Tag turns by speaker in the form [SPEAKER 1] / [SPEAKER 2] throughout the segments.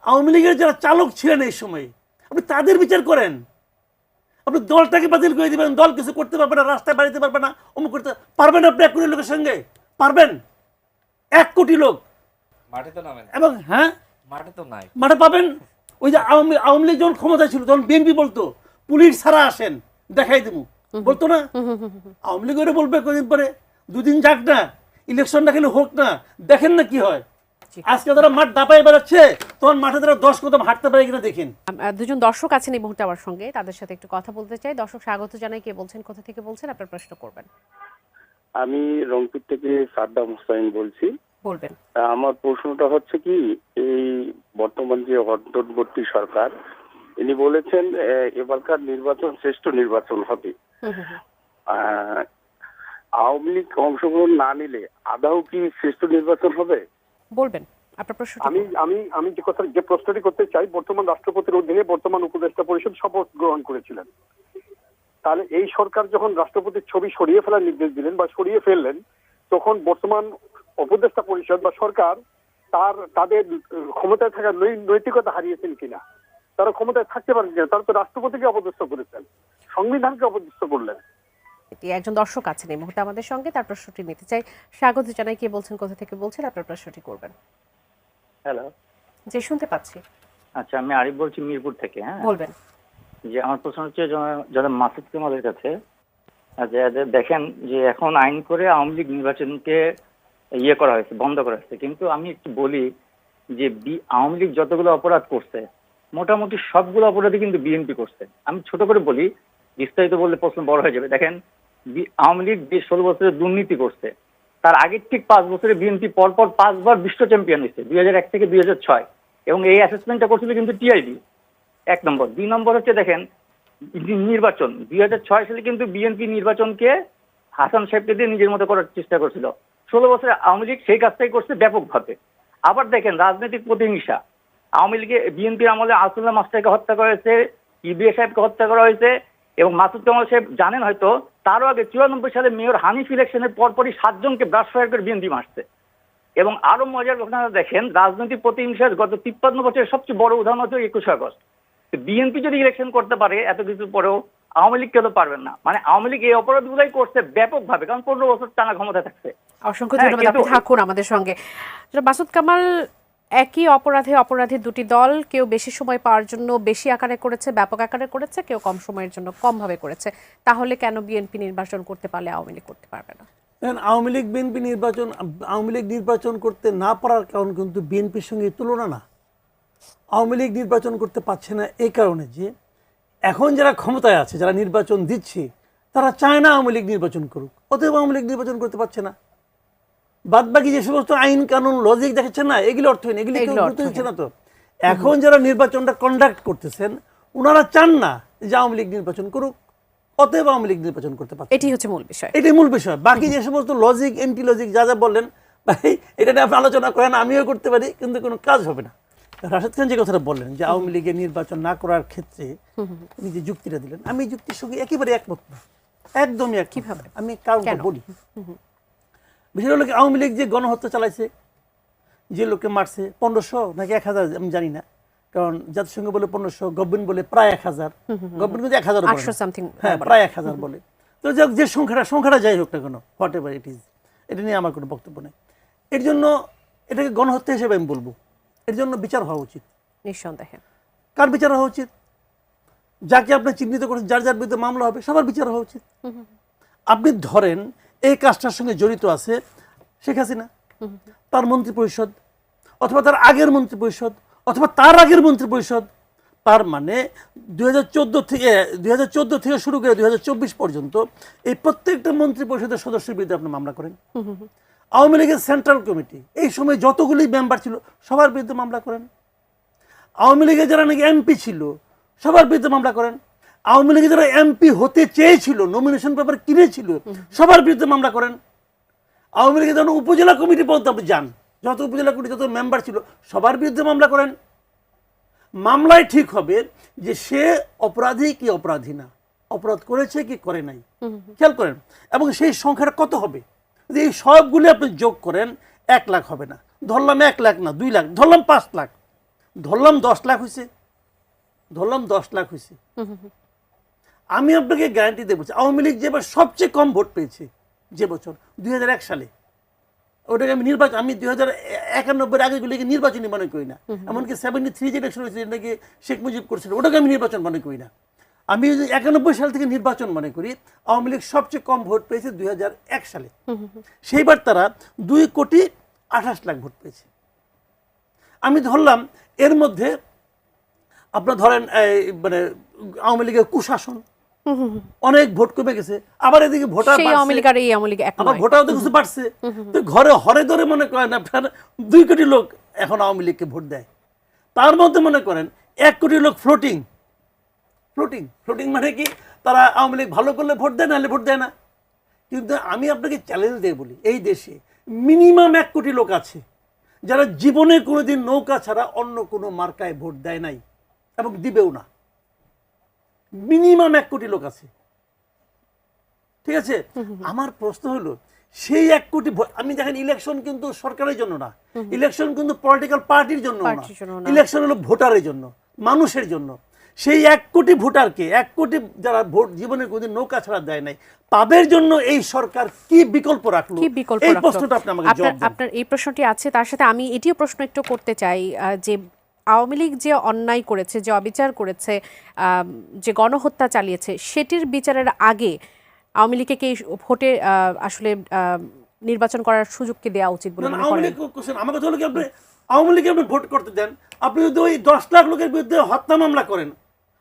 [SPEAKER 1] আওয়ামী লীগের যারা চালক ছিলেন এই সময় আপনি তাদের বিচার করেন। আপনি দলটাকে বাতিল করে দিবেন, দল কিছু করতে পারবে না, রাস্তায় বাড়িতে পারবে না, অমুক করতে পারবেন। আপনি 1 কোটি লোকের সঙ্গে পারবেন? 1 কোটি লোক
[SPEAKER 2] মাঠে তো নামেন,
[SPEAKER 1] এবং হ্যাঁ
[SPEAKER 2] মাঠে তো নাই,
[SPEAKER 1] মাঠে পাবেন। ওই যে আওয়ামী লীগ যখন ক্ষমতায় ছিল তখন বিএনপি বলতো পুলিশ ছাড়া আসেন দেখাই দেবো, বলতো না? আওয়ামী লীগ ওরা বলবে কদিন পরে 2 দিন যাক না, ইলেকশনটা খেলে হোক না, দেখেন না কি হয়। আজকে তারা মাঠ দাপায় বেড়াচ্ছে, তখন মাঠে তারা 10 কদম হাঁটতে পারে কিনা দেখেন।
[SPEAKER 3] দুজন দর্শক আছেন এই মুহূর্তে আমার সঙ্গে, তাদের সাথে একটু কথা বলতে চাই। দর্শক স্বাগত জানাই। কে বলছেন, কোথা থেকে বলছেন, আপনার প্রশ্ন করবেন।
[SPEAKER 4] আমি রংপুর থেকে সাদ্দাম হোসাইন বলছি।
[SPEAKER 3] বলবেন।
[SPEAKER 4] আমার প্রশ্নটা হচ্ছে কি, এই বর্তমান যে অন্তর্বর্তী সরকার, ইনি বলেছেন এবারকার নির্বাচন শ্রেষ্ঠ নির্বাচন হবে। আওয়ামী লীগ অংশগ্রহণ না নিলে আদৌ কি শ্রেষ্ঠ নির্বাচন হবে?
[SPEAKER 3] বলবেন আপনার প্রশ্ন।
[SPEAKER 4] আমি আমি আমি যে প্রশ্নটি করতে চাই, বর্তমান রাষ্ট্রপতির অধীনে বর্তমান উপদেষ্টা পরিষদ শপথ গ্রহণ করেছিলেন। তাহলে এই সরকার যখন রাষ্ট্রপতির ছবি সরিয়ে ফেলার নির্দেশ দিলেন বা সরিয়ে ফেললেন, তখন বর্তমান উপদেষ্টা পরিষদ বা সরকার তাদের ক্ষমতায় থাকার নৈতিকতা হারিয়েছেন কিনা, তারা ক্ষমতায় থাকতে পারেন কিনা? তারা তো রাষ্ট্রপতিকে অপদস্থ করেছেন, সংবিধানকে অপদস্থ করলেন।
[SPEAKER 3] একজন দর্শক আছেন এই মুহূর্তে আমাদের সঙ্গে, তার প্রশ্নটি নিতে চাই। স্বাগত জানাই। কে বলছেন, কোথা থেকে বলছেন, আপনার প্রশ্নটি করবেন।
[SPEAKER 5] হ্যালো,
[SPEAKER 3] যে শুনতে পাচ্ছি।
[SPEAKER 5] আচ্ছা, আমি আরিফ বলছি মিরপুর থেকে। হ্যাঁ,
[SPEAKER 3] বলবেন।
[SPEAKER 5] যে আমার প্রশ্ন হচ্ছে যারা মাসুদ কামালের কাছে, দেখেন যে এখন আইন করে আওয়ামী লীগ নির্বাচনকে করা হয়েছে, বন্ধ করা হয়েছে, কিন্তু আমি একটু বলি যে আওয়ামী লীগ যতগুলো অপরাধ করছে মোটামুটি সবগুলো অপরাধই কিন্তু বিএনপি করছে। আমি ছোট করে বলি, বিস্তারিত বললে প্রশ্ন বড় হয়ে যাবে। দেখেন, আওয়ামী লীগ যে 16 বছরের দুর্নীতি করছে, তার আগের ঠিক 5 বছরে বিএনপি পরপর 5 বার বিশ্ব চ্যাম্পিয়ন হয়েছে, 2001 থেকে 2006, এবং এই অ্যাসেসমেন্টটা করছিল কিন্তু টিআইবি। 1 নম্বর। 2 নম্বর হচ্ছে দেখেন নির্বাচন, 2006 সালে কিন্তু বিএনপি নির্বাচনকে হাসান সাহেবকে দিয়ে নিজের মতো করার চেষ্টা করছিল। 16 বছরে আওয়ামী লীগ সেই কাজটাই করছে ব্যাপকভাবে। আবার দেখেন রাজনৈতিক প্রতিহিংসা, আওয়ামী লীগে বিএনপির আমলে আসুল্লাহ মাস্টারকে হত্যা করা হয়েছে, ইবিএ সাহেবকে হত্যা করা হয়েছে, এবং মাসুদ কামাল সাহেব জানেন হয়তো, তারও আগে 94 সালে মেয়র হানিফ ইলেকশনের পরপরই 7 জনকে ব্রাশ ফায়ার করে বিএনপি মারছে। এবং আরো মজার ঘটনা দেখেন, রাজনৈতিক প্রতিহিংসার গত 53 বছরের সবচেয়ে বড় উদাহরণ হচ্ছে 21 আগস্ট। বিএনপি যদি ইলেকশন করতে পারে এত কিছুর পরেও, আওয়ামী লীগ কেন পারবেন না? মানে আওয়ামী লীগ এই অপরাধগুলাই করছে ব্যাপকভাবে, কারণ 15 বছর টানা ক্ষমতা থাকছে।
[SPEAKER 3] অসংখ্য ধন্যবাদ, আপনি থাকুন আমাদের সঙ্গে। মাসুদ কামাল, একই অপরাধে দুটি দল, কেউ বেশি সময় পাওয়ার জন্য বেশি আকারে করেছে, ব্যাপক আকারে করেছে, কেউ কম সময়ের জন্য কম ভাবে করেছে। তাহলে কেন বিএনপি নির্বাচন করতে পারলে আওয়ামী লীগ করতে পারবে না?
[SPEAKER 1] আওয়ামী লীগ নির্বাচন করতে না পারার কারণ কিন্তু বিএনপির সঙ্গে তুলনা না। আওয়ামী লীগ নির্বাচন করতে পারছে না এই কারণে যে এখন যারা ক্ষমতায় আছে, যারা নির্বাচন দিচ্ছে, তারা চায় না আওয়ামী লীগ নির্বাচন করুক, অতএব আওয়ামী লীগ নির্বাচন করতে পারছে না। বাদ বাকি যে সমস্ত আইন কানুন লজিক দেখাচ্ছেন না, এগুলো অর্থহীন, এগুলি কেউ গুরুত্ব দিচ্ছে না। তো এখন যারা নির্বাচনটা কন্ডাক্ট করতেছেন ওনারা চান না যে আওয়ামী লীগ নির্বাচন করুক, অতএব আওয়ামী লীগ নির্বাচন করতে পারছে।
[SPEAKER 3] এটি হচ্ছে মূল বিষয়,
[SPEAKER 1] এটাই মূল বিষয়। বাকি যে সমস্ত লজিক এন্টি লজিক যা যা বললেন, ভাই এটা নিয়ে আপনি আলোচনা করেন, আমিও করতে পারি, কিন্তু কোনো কাজ হবে না। রাশেদ খান যে কথাটা বললেন যে আওয়ামী লীগের নির্বাচন না করার ক্ষেত্রে উনি যে যুক্তিটা দিলেন, আমি এই যুক্তির সঙ্গে একেবারে একমত না, একদমই এক।
[SPEAKER 3] কিভাবে?
[SPEAKER 1] আমি কারণটা বলি। বিষয় হলো আওয়ামী লীগ যে গণহত্যা চালাইছে, যে লোককে মারছে 1500 নাকি 1000 আমি জানি না, কারণ জাতিসংঘ বলে 1500, গভর্নমেন্ট বলে প্রায় 1000, গভর্নমেন্ট কিন্তু 1000 হ্যাঁ প্রায় 1000 বলে। তো যে সংখ্যাটা যাই হোক না কেন, হোয়াট এভার ইট ইজ, এটা নিয়ে আমার কোনো বক্তব্য নেই। এর জন্য এটাকে গণহত্যা হিসেবে আমি বলবো। এর জন্য বিচার হওয়া উচিত,
[SPEAKER 3] নিঃসন্দেহে।
[SPEAKER 1] কার বিচার হওয়া উচিত? যাকে আপনি চিহ্নিত করেছেন, যার যার বিরুদ্ধে মামলা হবে, সবার বিচার হওয়া উচিত। আপনি ধরেন এই কাজটার সঙ্গে জড়িত আছে শেখ হাসিনা, তার মন্ত্রী পরিষদ, অথবা তার আগের মন্ত্রী পরিষদ, অথবা তার আগের মন্ত্রী পরিষদ। তার মানে 2014 থেকে শুরু করে 2024 পর্যন্ত এই প্রত্যেকটা মন্ত্রী পরিষদের সদস্যের বিরুদ্ধে আপনি মামলা করেন। আওয়ামী লীগের সেন্ট্রাল কমিটি এই সময় যতগুলি মেম্বার ছিল সবার বিরুদ্ধে মামলা করেন। আওয়ামী লীগের যারা নাকি এমপি ছিল সবার বিরুদ্ধে মামলা করেন। আওয়ামী লীগের যারা এমপি হতে চেয়েছিল, নমিনেশন পেপার কিনেছিল, সবার বিরুদ্ধে মামলা করেন। আওয়ামী লীগের যখন উপজেলা কমিটি পর্যন্ত আপনি যান, যত উপজেলা কমিটি যত মেম্বার ছিল সবার বিরুদ্ধে মামলা করেন। মামলায় ঠিক হবে যে সে অপরাধী কি অপরাধী না, অপরাধ করেছে কি করে নাই, খেয়াল করেন। এবং সেই সংখ্যাটা কত হবে? যদি এই সবগুলি আপনি যোগ করেন 1 লাখ হবে না। ধরলাম 1 লাখ না, 2 লাখ, ধরলাম 5 লাখ। ধরলাম 10 লাখ হয়েছে, আমি আপনাকে গ্যারান্টি দিয়ে বলছি আওয়ামী লীগ যেবার সবচেয়ে কম ভোট পেয়েছে যে বছর 2001 সালে, ওটাকে আমি 2091 আগেগুলিকে নির্বাচনী মনে করি না, এমনকি 73 যে ইলেকশন হয়েছে যেটাকে শেখ মুজিব করছিল ওটাকে আমি নির্বাচন মনে করি না। আমি যদি 91 সাল থেকে নির্বাচন মনে করি, আওয়ামী লীগ সবচেয়ে কম ভোট পেয়েছে 2001 সালে। সেইবার তারা 2,28,00,000 ভোট পেয়েছে। আমি ধরলাম এর মধ্যে আপনার ধরেন মানে আওয়ামী লীগের কুশাসন, অনেক ভোট কমে গেছে, আবার এদিকে ভোটার
[SPEAKER 3] সেই আওয়ামী লীগ আর এই আওয়ামী লীগ এক
[SPEAKER 1] আবার
[SPEAKER 3] নয়।
[SPEAKER 1] ভোটার তো কিছু বাড়ছে, তো ঘরে হরে ধরে মনে করেন আপনার 2 কোটি লোক এখন আওয়ামী লীগকে ভোট দেয়। তার মধ্যে মনে করেন 1 কোটি লোক ফ্লোটিং মানে কি, তারা আওয়ামী লীগ ভালো করলে ভোট দেয়, নাহলে ভোট দেয় না। কিন্তু আমি আপনাকে চ্যালেঞ্জ দিয়ে বলি, এই দেশে মিনিমাম 1 কোটি লোক আছে যারা জীবনে কোনোদিন নৌকা ছাড়া অন্য কোনো মার্কায় ভোট দেয় নাই এবং দিবেও না। মিনিমাম 1 কোটি লোক আছে, ঠিক আছে। আমার প্রশ্ন হলো সেই 1 কোটি আমি দেখেন ইলেকশন কিন্তু সরকারের জন্য না, ইলেকশন কিন্তু পলিটিক্যাল পার্টির জন্য না, ইলেকশন হলো ভোটারের জন্য, মানুষের জন্য। সেই 1 কোটি ভোটারকে, 1 কোটি যারা ভোট জীবনে কোনোদিন নৌকা ছাড়া দেয় নাই, তাদের জন্য এই সরকার কি বিকল্প রাখলো? এই প্রশ্নটা আপনি আমাকে জবাব দেন।
[SPEAKER 3] আপনার এই প্রশ্নটি আছে, তার সাথে আমি এটিও প্রশ্ন একটু করতে চাই যে আওয়ামী লীগ যে অন্যায় করেছে, যে অবিচার করেছে, যে গণহত্যা চালিয়েছে, সেটির বিচারের আগে আওয়ামী লীগকে কি ভোটে আসলে নির্বাচন করার সুযোগ কি দেওয়া উচিত বলে মনে করেন?
[SPEAKER 1] আমার কথা হলো কি, আপনি আওয়ামী লীগকে আপনি ভোট করতে দেন, আপনি যদি ওই 10 লাখ লোকের বিরুদ্ধে হত্যা মামলা করেন,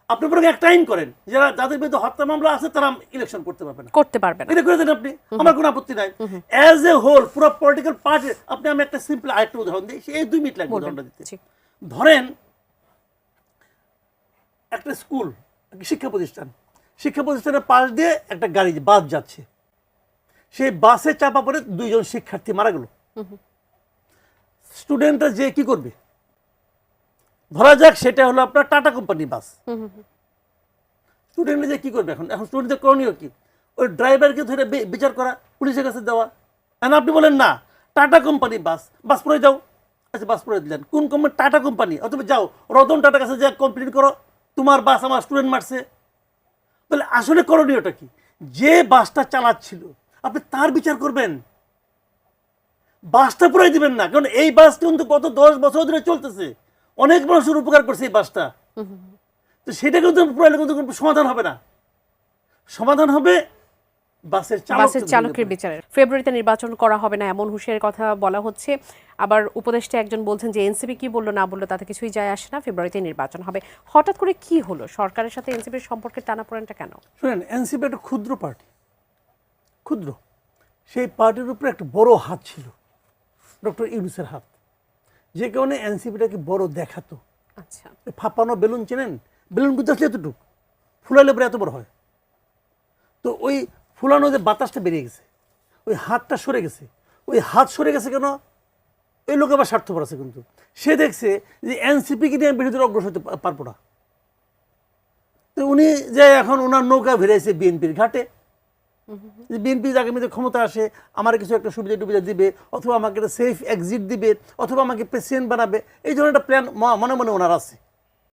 [SPEAKER 1] আপনি বরং একটা আইন করেন যারা যাদের বিরুদ্ধে হত্যা মামলা আছে তারা ইলেকশন করতে পারবে না, এটা করে দেন আপনি, আমার কোনো আপত্তি নাই। অ্যাজ এ হোল পুরো পলিটিক্যাল পার্টি, আপনি আমি একটা সিম্পল আরেকটা উদাহরণ দিই, এই 2 মিনিট লাগবে উদাহরণটা দিতে। ধরেন একটা স্কুল, শিক্ষা প্রতিষ্ঠানের পাশ দিয়ে একটা গাড়ি বাস যাচ্ছে, সেই বাসে চাপা পড়ে 2 জন শিক্ষার্থী মারা গেল। স্টুডেন্টরা যে কি করবে, ধরা যাক সেটা হলো আপনার টাটা কোম্পানি বাস, স্টুডেন্টরা যে কি করবে, এখন স্টুডেন্টদের করণীয় কি? ওই ড্রাইভারকে ধরে বিচার করা, পুলিশের কাছে দেওয়া। আপনি বলেন না টাটা কোম্পানি বাস পড়ে যাও, আচ্ছা বাস পড়ে দিলেন, কোন কোম্পানি? Tata company. অথবা যাও রতন টাটার কাছে যা কমপ্লেন করো, তোমার বাস আমার স্টুডেন্ট মারছে। তাহলে আসলে করণীয়টা কি? যে বাসটা চালাচ্ছিল আপনি তার বিচার করবেন, বাসটা পুরাই দিবেন না, কারণ এই বাস কিন্তু গত 10 বছর ধরে চলতেছে, অনেক মানুষের উপকার করছে এই বাসটা। তো সেটা কিন্তু পুরাইলে কিন্তু সমাধান হবে না, সমাধান হবে বাসের
[SPEAKER 3] চালকের বিচারের। ফেব্রুয়ারিতে নির্বাচন করা হবে না এমন হুঁশিয়ারির কথা বলা হচ্ছে, আবার উপদেষ্টা একজন বলছেন যে এনসিপি কি বললো না বললো তাতে কিছুই যায় আসে না, ফেব্রুয়ারিতে নির্বাচন হবে। হঠাৎ করে কি হলো, সরকারের সাথে এনসিপির সম্পর্কের টানাপোড়েনটা কেন?
[SPEAKER 1] শুনেন, এনসিপি একটা ক্ষুদ্র পার্টি, ক্ষুদ্র, সেই পার্টির উপরে একটা বড় হাত ছিল, ডক্টর ইউনূসের হাত, যে কারণে এনসিপিটাকে বড় দেখাতো।
[SPEAKER 3] আচ্ছা,
[SPEAKER 1] ফাঁপানো বেলুন চেনেন, বেলুন কিন্তু আসলে এতটুকু, ফুলালে পরে এত বড় হয়। তো ওই ফুলানো যে বাতাসটা বেরিয়ে গেছে, ওই হাতটা সরে গেছে। ওই হাত সরে গেছে কেন? এই লোক আবার স্বার্থপর আছে, কিন্তু সে দেখছে যে এনসিপিকে নিয়ে বিরোধীরা অগ্রসর হতে পারবো না। তো উনি যে এখন ওনার নৌকা ভিড়াইছে বিএনপির ঘাটে, বিএনপি আগামীতে ক্ষমতা আসে আমার কিছু একটা সুবিধা টুবিধা দিবে, অথবা আমাকে একটা সেফ এক্সিট দিবে, অথবা আমাকে প্রেসিডেন্ট বানাবে, এই ধরনের একটা প্ল্যান মনে মনে ওনার আছে।